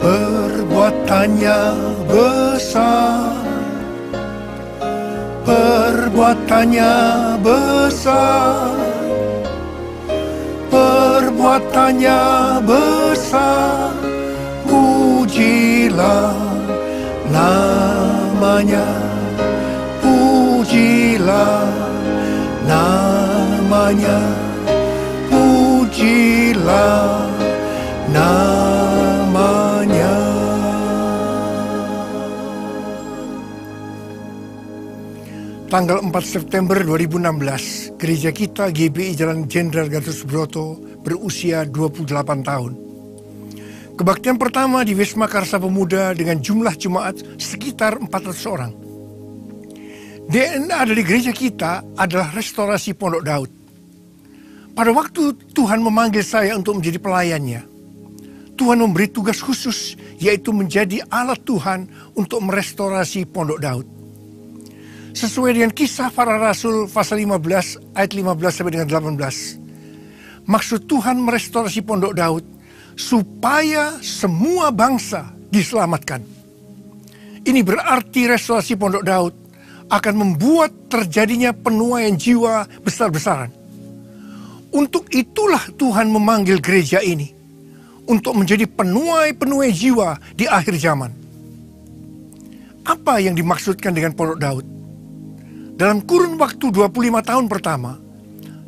Perbuatannya besar, perbuatannya besar, perbuatannya besar. Pujilah namanya, pujilah namanya, pujilah namanya. Tanggal 4 September 2016, gereja kita GBI Jalan Jenderal Gatot Subroto berusia 28 tahun. Kebaktian pertama di Wisma Karsa Pemuda dengan jumlah jemaat sekitar 400 orang. DNA dari gereja kita adalah restorasi Pondok Daud. Pada waktu Tuhan memanggil saya untuk menjadi pelayannya, Tuhan memberi tugas khusus, yaitu menjadi alat Tuhan untuk merestorasi Pondok Daud. Sesuai dengan Kisah Para Rasul pasal 15 ayat 15 sampai dengan 18. Maksud Tuhan merestorasi Pondok Daud supaya semua bangsa diselamatkan. Ini berarti restorasi Pondok Daud akan membuat terjadinya penuaian jiwa besar-besaran. Untuk itulah Tuhan memanggil gereja ini untuk menjadi penuai jiwa di akhir zaman. Apa yang dimaksudkan dengan Pondok Daud? Dalam kurun waktu 25 tahun pertama,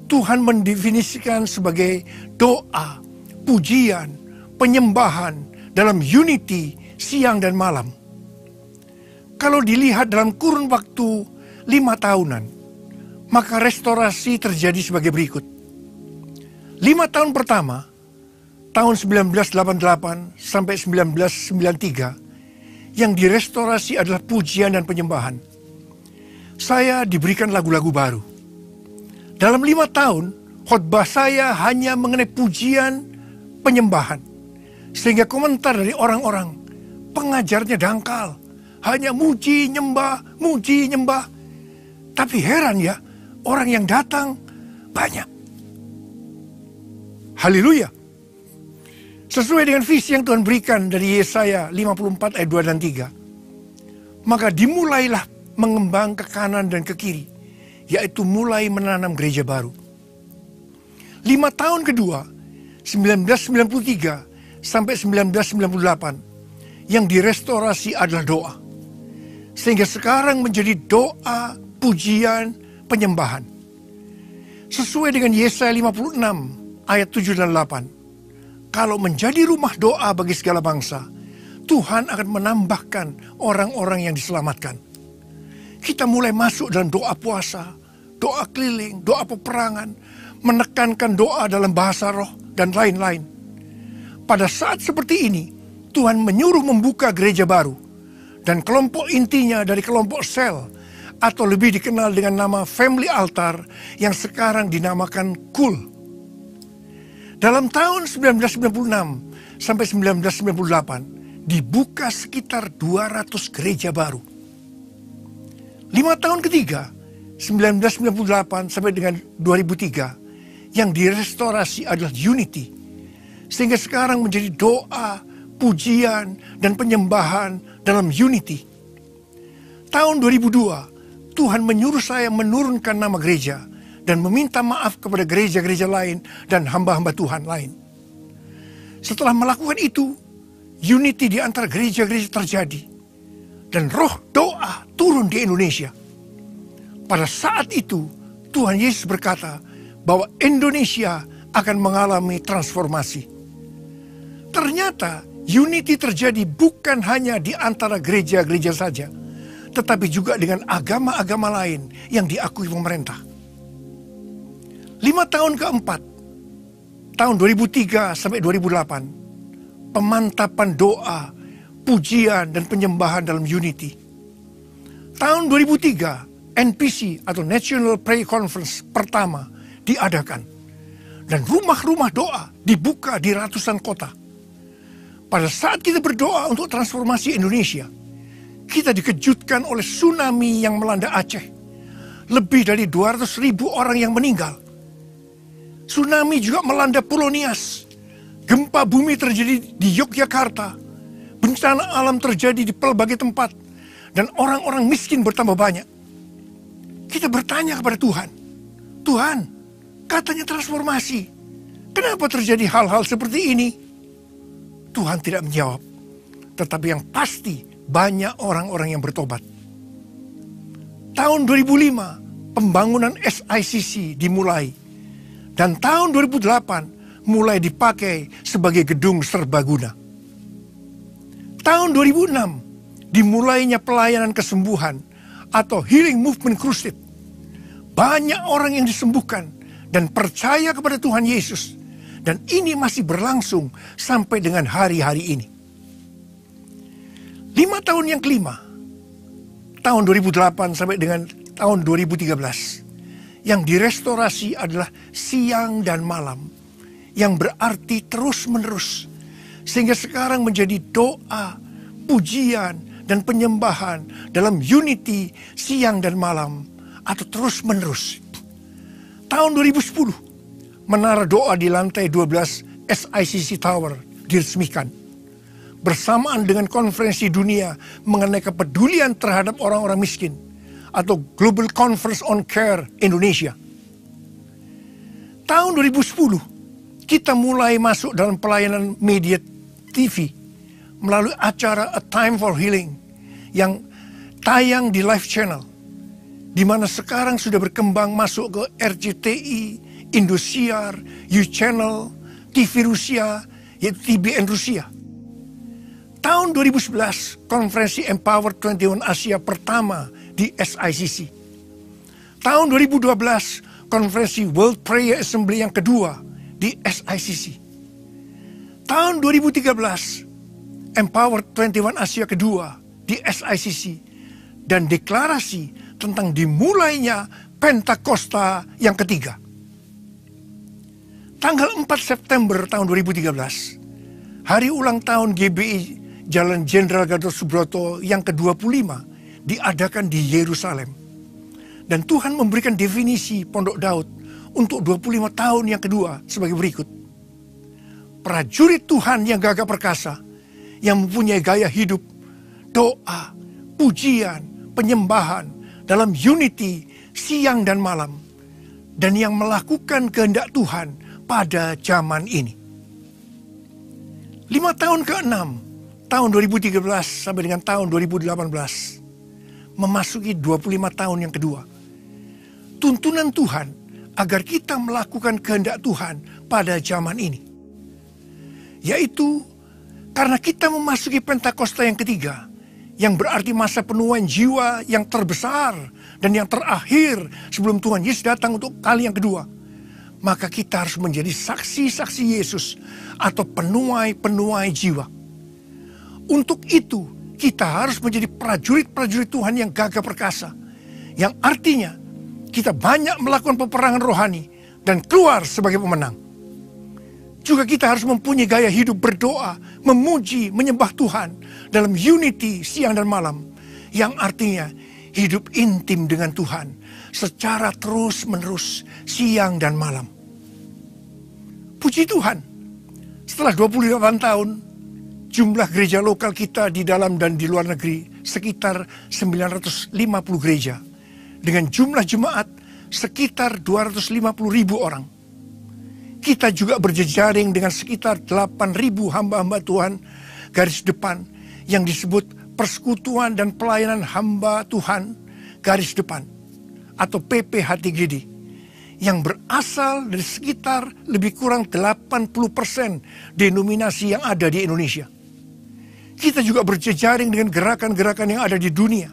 Tuhan mendefinisikan sebagai doa, pujian, penyembahan dalam unity siang dan malam. Kalau dilihat dalam kurun waktu 5 tahunan, maka restorasi terjadi sebagai berikut. 5 tahun pertama, tahun 1988 sampai 1993, yang direstorasi adalah pujian dan penyembahan. Saya diberikan lagu-lagu baru. Dalam 5 tahun, khotbah saya hanya mengenai pujian, penyembahan. Sehingga komentar dari orang-orang, pengajarnya dangkal. Hanya muji, nyembah, muji, nyembah. Tapi heran ya, orang yang datang banyak. Haleluya. Sesuai dengan visi yang Tuhan berikan dari Yesaya 54 ayat 2 dan 3. Maka dimulailah mengembang ke kanan dan ke kiri, yaitu mulai menanam gereja baru. 5 tahun kedua, 1993 sampai 1998, yang direstorasi adalah doa. Sehingga sekarang menjadi doa, pujian, penyembahan. Sesuai dengan Yesaya 56 ayat 7 dan 8. Kalau menjadi rumah doa bagi segala bangsa, Tuhan akan menambahkan orang-orang yang diselamatkan. Kita mulai masuk dalam doa puasa, doa keliling, doa peperangan, menekankan doa dalam bahasa roh, dan lain-lain. Pada saat seperti ini, Tuhan menyuruh membuka gereja baru. Dan kelompok intinya dari kelompok sel, atau lebih dikenal dengan nama Family Altar, yang sekarang dinamakan KUL. Dalam tahun 1996 sampai 1998, dibuka sekitar 200 gereja baru. 5 tahun ketiga, 1998 sampai dengan 2003, yang direstorasi adalah unity. Sehingga sekarang menjadi doa, pujian, dan penyembahan dalam unity. Tahun 2002, Tuhan menyuruh saya menurunkan nama gereja dan meminta maaf kepada gereja-gereja lain dan hamba-hamba Tuhan lain. Setelah melakukan itu, unity di antara gereja-gereja terjadi. Dan roh doa turun di Indonesia. Pada saat itu, Tuhan Yesus berkata bahwa Indonesia akan mengalami transformasi. Ternyata unity terjadi bukan hanya di antara gereja-gereja saja, tetapi juga dengan agama-agama lain yang diakui pemerintah. 5 tahun keempat, tahun 2003 sampai 2008, pemantapan doa, pujian dan penyembahan dalam unity. Tahun 2003, NPC atau National Prayer Conference pertama diadakan. Dan rumah-rumah doa dibuka di ratusan kota. Pada saat kita berdoa untuk transformasi Indonesia, kita dikejutkan oleh tsunami yang melanda Aceh. Lebih dari 200.000 orang yang meninggal. Tsunami juga melanda Pulau Nias. Gempa bumi terjadi di Yogyakarta. bencana alam terjadi di pelbagai tempat, dan orang-orang miskin bertambah banyak. Kita bertanya kepada Tuhan, Tuhan, katanya transformasi, kenapa terjadi hal-hal seperti ini? Tuhan tidak menjawab, tetapi yang pasti banyak orang-orang yang bertobat. Tahun 2005, pembangunan SICC dimulai, dan tahun 2008 mulai dipakai sebagai gedung serbaguna. Tahun 2006, dimulainya pelayanan kesembuhan atau Healing Movement Crusade. Banyak orang yang disembuhkan dan percaya kepada Tuhan Yesus. Dan ini masih berlangsung sampai dengan hari-hari ini. 5 tahun yang kelima, tahun 2008 sampai dengan tahun 2013, yang direstorasi adalah siang dan malam, yang berarti terus-menerus, sehingga sekarang menjadi doa, pujian, dan penyembahan dalam unity siang dan malam atau terus-menerus. Tahun 2010, menara doa di lantai 12 SICC Tower diresmikan, bersamaan dengan konferensi dunia mengenai kepedulian terhadap orang-orang miskin atau Global Conference on Care Indonesia. Tahun 2010, kita mulai masuk dalam pelayanan media TV melalui acara A Time for Healing yang tayang di Live Channel, di mana sekarang sudah berkembang masuk ke RCTI, Indosiar, U Channel, TV Rusia, yaitu TBN Rusia. Tahun 2011, konferensi Empower 21 Asia pertama di SICC. Tahun 2012, konferensi World Prayer Assembly yang kedua di SICC. Tahun 2013, Empower 21 Asia kedua di SICC, dan deklarasi tentang dimulainya Pentakosta yang ketiga. Tanggal 4 September tahun 2013, hari ulang tahun GBI Jalan Jenderal Gatot Subroto yang ke-25 diadakan di Yerusalem. Dan Tuhan memberikan definisi Pondok Daud untuk 25 tahun yang kedua sebagai berikut. Prajurit Tuhan yang gagah perkasa, yang mempunyai gaya hidup, doa, pujian, penyembahan dalam unity siang dan malam, dan yang melakukan kehendak Tuhan pada zaman ini. 5 tahun ke-6, tahun 2013 sampai dengan tahun 2018, memasuki 25 tahun yang kedua. Tuntunan Tuhan agar kita melakukan kehendak Tuhan pada zaman ini, yaitu karena kita memasuki Pentakosta yang ketiga, yang berarti masa penuaian jiwa yang terbesar dan yang terakhir sebelum Tuhan Yesus datang untuk kali yang kedua. Maka kita harus menjadi saksi-saksi Yesus atau penuai-penuai jiwa. Untuk itu, kita harus menjadi prajurit-prajurit Tuhan yang gagah perkasa. Yang artinya, kita banyak melakukan peperangan rohani dan keluar sebagai pemenang. Juga kita harus mempunyai gaya hidup berdoa, memuji, menyembah Tuhan dalam unity siang dan malam. Yang artinya hidup intim dengan Tuhan secara terus-menerus siang dan malam. Puji Tuhan, setelah 28 tahun, jumlah gereja lokal kita di dalam dan di luar negeri sekitar 950 gereja. Dengan jumlah jemaat sekitar 250.000 orang. Kita juga berjejaring dengan sekitar 8.000 hamba-hamba Tuhan garis depan yang disebut Persekutuan dan Pelayanan Hamba Tuhan garis depan atau PPHTGD, yang berasal dari sekitar lebih kurang 80% denominasi yang ada di Indonesia. Kita juga berjejaring dengan gerakan-gerakan yang ada di dunia,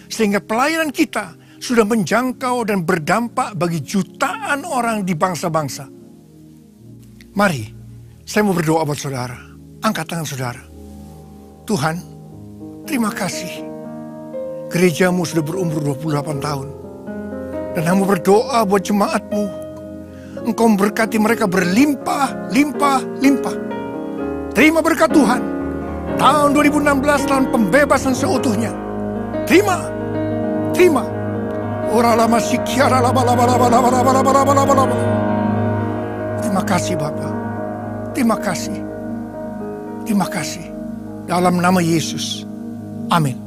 sehingga pelayanan kita sudah menjangkau dan berdampak bagi jutaan orang di bangsa-bangsa. Mari, saya mau berdoa buat saudara. Angkat tangan saudara. Tuhan, terima kasih. Gerejamu sudah berumur 28 tahun. Dan kamu berdoa buat jemaatmu. Engkau memberkati mereka berlimpah, limpah, limpah. Terima berkat Tuhan. Tahun 2016 dalam pembebasan seutuhnya. Terima. Terima kasih Bapa. Terima kasih. Dalam nama Yesus. Amin.